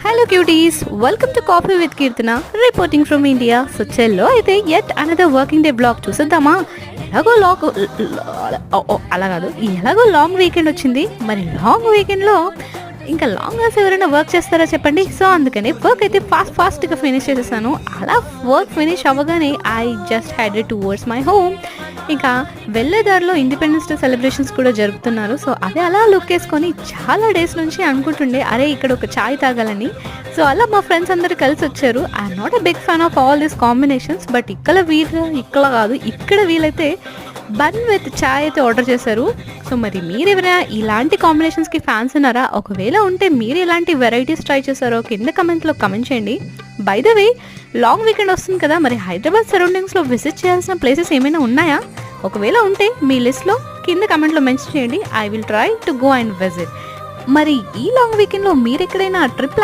Hello cuties, welcome to Coffee with Kirtana, reporting from India. So చల్లో అయితే yet another working day vlog చూసేద్దామా. అలా కాదు, ఎలాగో long weekend వచ్చింది. మరి లాంగ్ వీకెండ్లో ఇంకా లాంగ్ అవర్స్ ఎవరైనా వర్క్ చేస్తారా చెప్పండి. సో అందుకని వర్క్ అయితే ఫాస్ట్గా ఫినిష్ చేసేసాను. అలా వర్క్ ఫినిష్ అవ్వగానే I just headed towards my home. ఇంకా వెళ్ళేదారిలో ఇండిపెండెన్స్ డే సెలబ్రేషన్స్ కూడా జరుపుతున్నారు. సో అదే అలా లుక్ వేసుకొని చాలా డేస్ నుంచి అనుకుంటుండే అరే ఇక్కడ ఒక ఛాయ్ తాగాలని. సో అలా మా ఫ్రెండ్స్ అందరూ కలిసి వచ్చారు. I'm not a big fan of all these combinations, but ఇక్కడ వీలైతే బన్ విత్ ఛాయ్ అయితే ఆర్డర్ చేశారు. సో మరి మీరు ఎవరైనా ఇలాంటి కాంబినేషన్స్కి ఫ్యాన్స్ ఉన్నారా? ఒకవేళ ఉంటే మీరు ఇలాంటి వెరైటీస్ ట్రై చేశారో కింద కమెంట్లో కమెంట్ చేయండి. By the way long weekend వస్తుంది కదా, మరి హైదరాబాద్ సరౌండింగ్స్లో విజిట్ చేయాల్సిన ప్లేసెస్ ఏమైనా ఉన్నాయా? ఒకవేళ ఉంటే మీ లిస్ట్లో కింద కమెంట్లో మెన్షన్ చేయండి. I will try to go and visit. మరి ఈ లాంగ్ వీకెండ్లో మీరు ఎక్కడైనా ట్రిప్